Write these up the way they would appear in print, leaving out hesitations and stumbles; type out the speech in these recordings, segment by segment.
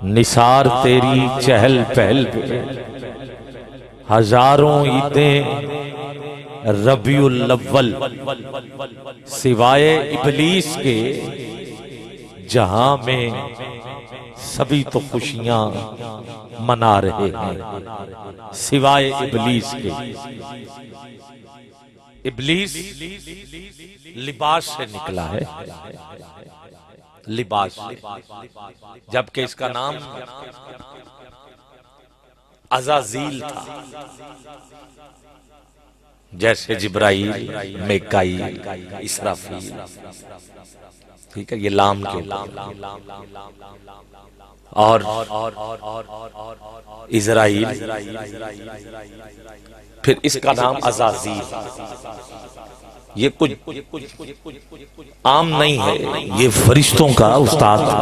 निसार तेरी चहल पहल पे हजारों ईदें रबीउल अव्वल, सिवाय इबलीस के जहां में सभी तो खुशियां मना रहे हैं, सिवाय इबलीस के। इबलीस लिबास से निकला है, लिबास, जबकि इसका नाम अज़ाज़ील था। जैसे जिब्राईल, मेकाईल, इसराफील, ठीक है, ये लाम के और इज़राइल, फिर इसका नाम अज़ाज़ील। ये कुछ आम नहीं है, ये फरिश्तों का उस्ताद था।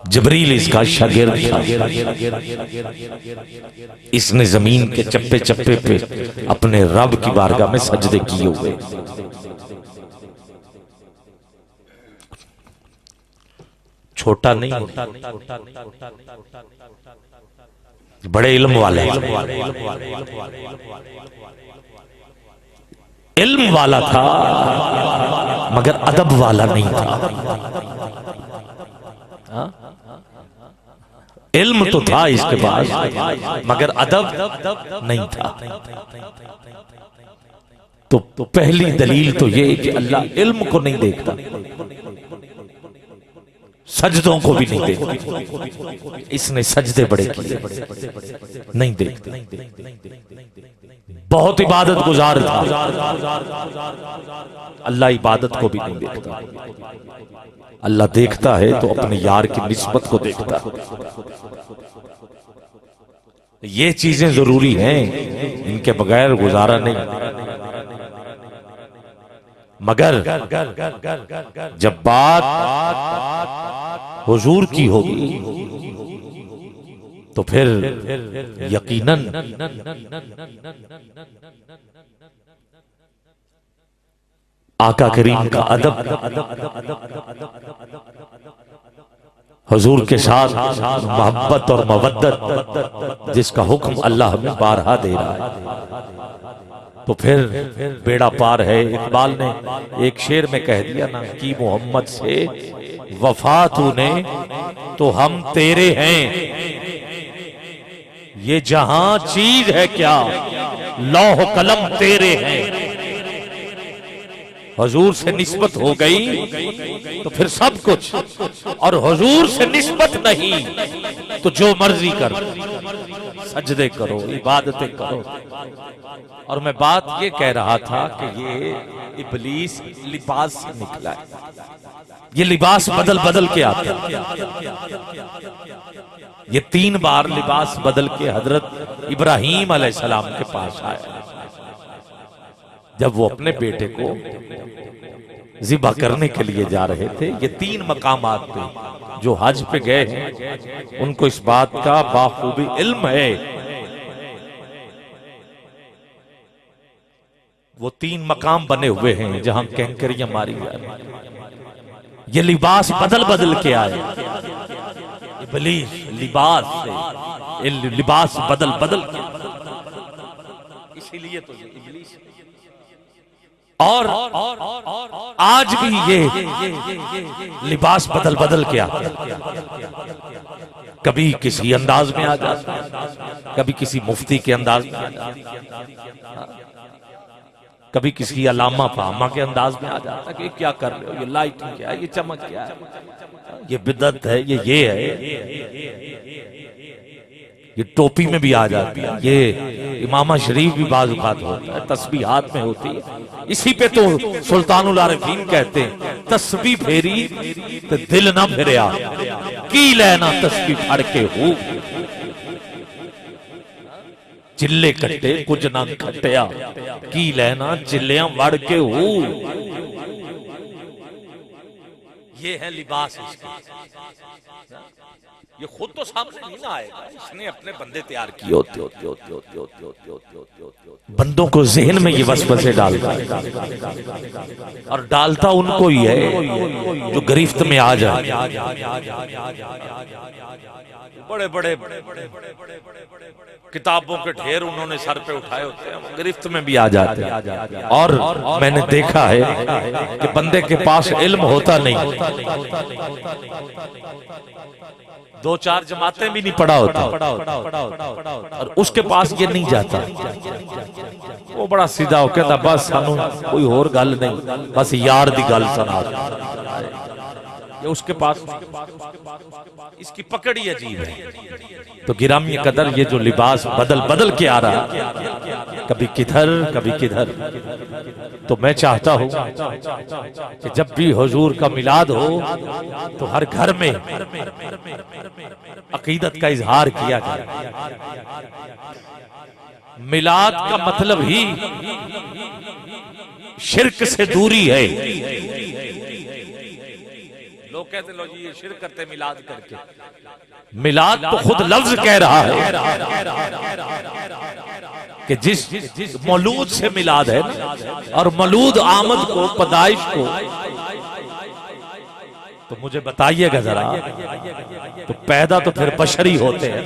जिब्रील इसका शागिर्द था। इसने जमीन के चप्पे चप्पे पे अपने रब की बारगाह में सजदे किए हुए। छोटा नहीं, बड़े इल्म वाले, इल्म वाला था मगर अदब वाला नहीं था। इल्म तो था इसके पास मगर अदब नहीं था। तो पहली दलील तो ये कि अल्लाह इल्म को नहीं देखता, सजदों को भी नहीं देखता। इसने सजदे बड़े किए, नहीं देखते। बहुत इबादत गुजार था, अल्लाह इबादत को भी नहीं देखता। अल्लाह देखता है तो अपने यार की निस्बत को देखता है। ये चीजें जरूरी हैं, इनके बगैर गुजारा नहीं। मगर जब बात हुजूर की होगी तो फिर यकीनन आका करीम का अदब, हुजूर के साथ मोहब्बत और मवद्दत जिसका हुक्म अल्लाह हमें बारहा दे रहा है, तो फिर बेड़ा पार है। इकबाल ने एक शेर में कह दिया ना कि मोहम्मद से वफा तूने तो हम तेरे हैं, ये जहां चीज है क्या लौह कलम तेरे हैं। हुजूर से निस्बत हो गई तो फिर सब कुछ, और हुजूर से निस्बत नहीं तो जो मर्जी कर, सजदे करो, इबादतें करो। और मैं बात ये कह रहा था कि ये इब्लीस लिबास से निकला है, ये लिबास बदल बदल के आता है। ये 3 बार लिबास बदल के हजरत इब्राहीम अलैहिस्सलाम के पास आया जब वो अपने बेटे को ज़िबा करने के लिए जा रहे थे। ये 3 मकामात पे जो हज पे गए हैं उनको इस बात का बाखूबी इल्म है। वो 3 मकाम बने हुए हैं जहां कैंकरियां मारी जा रही। ये लिबास बदल बदल के आए, इब्लीस लिबास से, लिबास बदल बदल के, इसीलिए तो इब्लीस। और आज भी ये लिबास बदल बदल के आते हैं। कभी किसी अंदाज में आ जाता है, कभी किसी मुफ्ती के अंदाज में आ जाता है, कभी किसी अलामा फामा के अंदाज में आ जाता है कि क्या कर रहे हो, ये लाइट क्या है, ये चमक क्या है, ये बिदअत है, ये है। ये टोपी में भी आ जाती है, ये इमामा शरीफ भी बाज़ औक़ात होता है, तस्बीह हाथ में होती है। इसी पे तो सुल्तानुल आरिफीन कहते हैं तस्बीह फेरी तो दिल ना फिरया, की लेना तस्बीह फड़ के हो, चिल्ले कट्टे कुछ ना खटिया, की लेना चिल्लियां वड़ के हो। ये है लिबास इसके। ये खुद तो सामने नहीं ना आएगा, इसने अपने बंदे तैयार किए होते। बंदों को जहन में ये वसवसे डालता है, और डालता उनको ही है जो गिरफ्त में आ जाए। बड़े बड़े किताबों के ढेर उन्होंने सर पे उठाए होते हैं, गिरफ्त में भी आ जाते हैं। और मैंने देखा है कि बंदे के पास इल्म होता नहीं, 2-4 जमातें भी नहीं पढ़ा होता, और उसके पास ये नहीं जाता। वो बड़ा सीधा हो कहता बस सानू कोई और गल नहीं, बस यार दी गल सुना। ये उसके पास इसकी पकड़ ही अजीब है। तो गिरामी कदर ये जो लिबास बदल बदल के आ रहा है, कभी किधर कभी किधर, तो मैं चाहता हूं कि जब भी हुजूर का मिलाद हो तो हर घर में अकीदत का इजहार किया जाए। मिलाद का मतलब ही शिर्क से दूरी है। लोग कहते लो जी ये शिर्क करते मिलाद करके, मिलाद तो खुद लफ्ज कह रहा है कि जिस मौलूद से मिलाद है ना, और मौलूद आमद को, पैदाइश को, तो मुझे बताइएगा जरा, तो पैदा तो फिर बशरी होते हैं,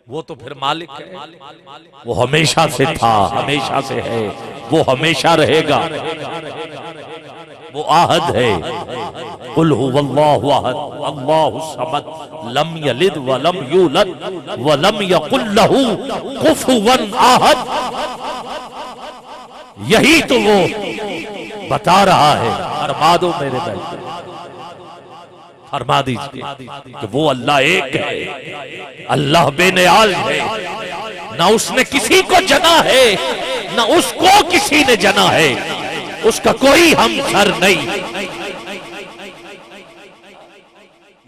वो तो फिर मालिक है। वो हमेशा से था, हमेशा से है, वो हमेशा रहेगा। वो आहद है, कुल हुवल्लाहु अहद अल्लाहु समद लम यलिद व लम यूलद व लम यकुल लहू कुफुवन अहद। यही तो वो बता रहा है। फरमा दो मेरे भाई, फरमा दीजिए कि वो अल्लाह एक है, अल्लाह बेनियाज है, ना उसने किसी को जना है, ना उसको किसी ने जना है, उसका कोई हमसर नहीं।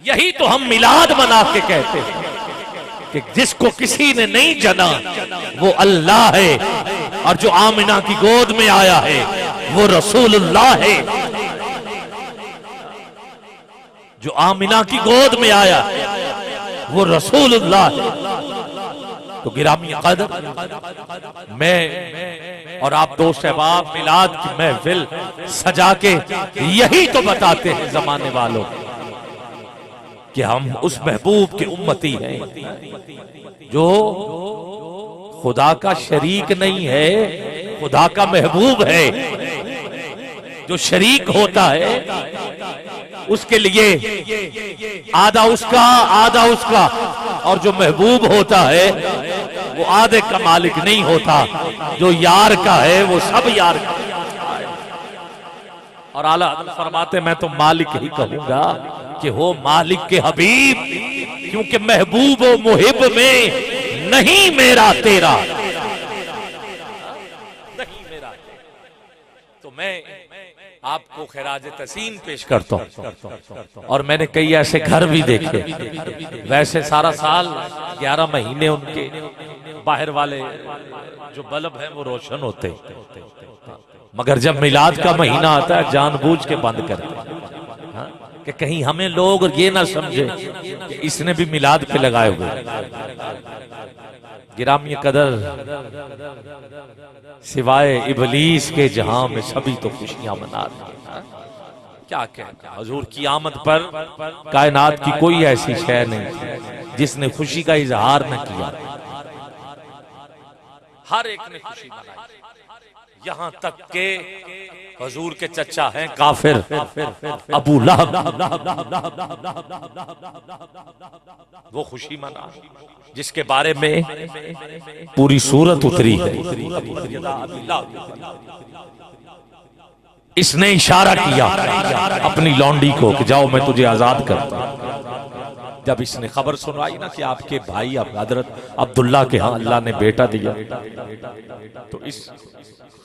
यही तो हम मिलाद मना के कहते हैं कि जिसको किसी ने नहीं जना वो अल्लाह है, और जो आमिना की गोद में आया है वो रसूलुल्लाह है। जो आमिना की गोद में आया वो रसूलुल्लाह है। तो गिरामी कदर, मैं और आप दोस्त अहबाब मिलाद की महफिल सजा के यही तो बताते हैं जमाने वालों कि हम उस महबूब के उम्मती हैं जो खुदा का शरीक नहीं है, खुदा का महबूब है। जो शरीक होता है उसके लिए आधा उसका आधा उसका, और जो महबूब होता है वो आधे का मालिक नहीं होता। जो यार का है वो सब यार का। और आला फरमाते मैं तो मालिक ही कहूंगा कि हो मालिक के हबीब, क्योंकि महबूब व मुहिब में नहीं मेरा तेरा, नहीं मेरा। तो मैं आपको खैराज तसीम पेश करता हूं। और मैंने कई ऐसे घर भी देखे, वैसे सारा साल 11 महीने उनके बाहर वाले जो बल्ब हैं वो रोशन होते, मगर जब मिलाद का महीना आता है जानबूझ के बंद करते हैं कि कहीं हमें लोग ये ना समझे कि इसने भी मिलाद पे लगाए हुए। गिरामी कदर, सिवाय इबलीस के जहां में सभी तो खुशियां मना रहे हैं। क्या कहना, हुजूर की आमद पर कायनात की कोई ऐसी शय नहीं जिसने खुशी का इजहार न किया। हर एक ने खुशी मनाई, यहां तक के हुजूर के चचा हैं काफिर अबू लहब, वो खुशी मना जिसके बारे में पूरी सूरत उतरी है। इसने इशारा किया अपनी लौंडी को कि जाओ मैं तुझे आजाद करता हूं। जब इसने खबर सुनाई ना कि आपके भाई हजरत अब्दुल्ला के यहाँ अल्लाह ने बेटा दिया, तो इस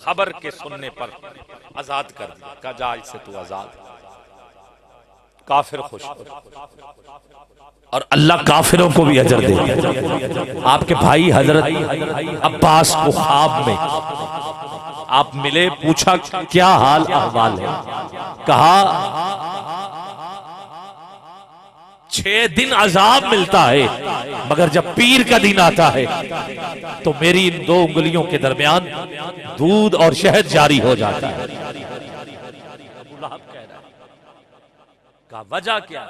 खबर के सुनने पर आजाद कर दिया, कहा जा इससे तू आजाद। काफिर खुश, और अल्लाह काफिरों को भी अजर दे। आपके भाई हजरत अब्बास को ख्वाब में आप मिले, पूछा क्या हाल अहवाल है। कहा 6 दिन अजाब मिलता है, मगर जब पीर का दिन आता है तो मेरी इन 2 उंगलियों के दरमियान दूध और शहद जारी हो जाता है। कहा वजह क्या?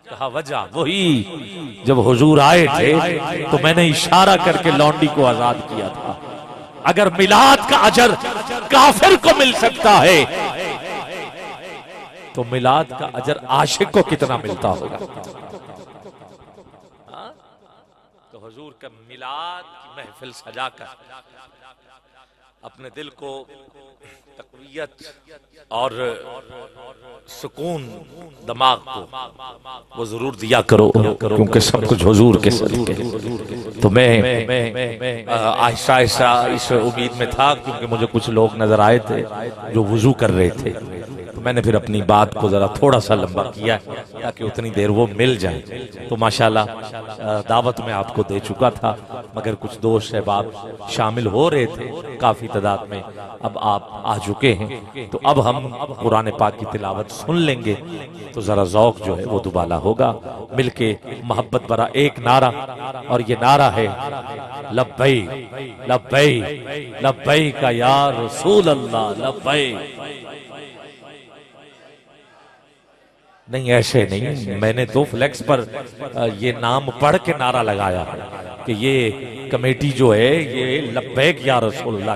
कहा वजह वही, जब हुजूर आए थे तो मैंने इशारा करके लौंडी को आजाद किया था। अगर मिलाद का अजर काफिर को मिल सकता है तो मिलाद का अजर आशिक को कितना मिलता होगा। तो हुजूर का मिलाद की महफिल सजाकर अपने दिल को तकवीयत और सुकून, दिमाग को वो जरूर दिया करो, क्योंकि सब कुछ हुजूर के सदके। तो मैं आहिस्ता आहिस्ता इस उम्मीद में था, क्योंकि मुझे कुछ लोग नजर आए थे जो वुजू कर रहे थे, तो मैंने फिर अपनी बात को जरा थोड़ा सा लंबा किया ताकि उतनी देर वो मिल जाए। तो माशाल्लाह दावत में आपको दे चुका था, मगर कुछ दोस्त अहबाब शामिल हो रहे थे काफी तादाद में। अब आप आ चुके हैं तो अब हम कुरान पाक की तिलावत सुन लेंगे, तो जरा ज़ौक जो है वो दुबाला होगा। मिलके मोहब्बत भरा एक नारा, और ये नारा है लब्बैक लब्बैक लब्बैक का या रसूल अल्लाह लब्बैक। नहीं ऐसे नहीं, मैंने तो फ्लेक्स पर ये नाम पढ़ के नारा लगाया है कि ये कमेटी जो है ये लब्बैक या रसूल अल्लाह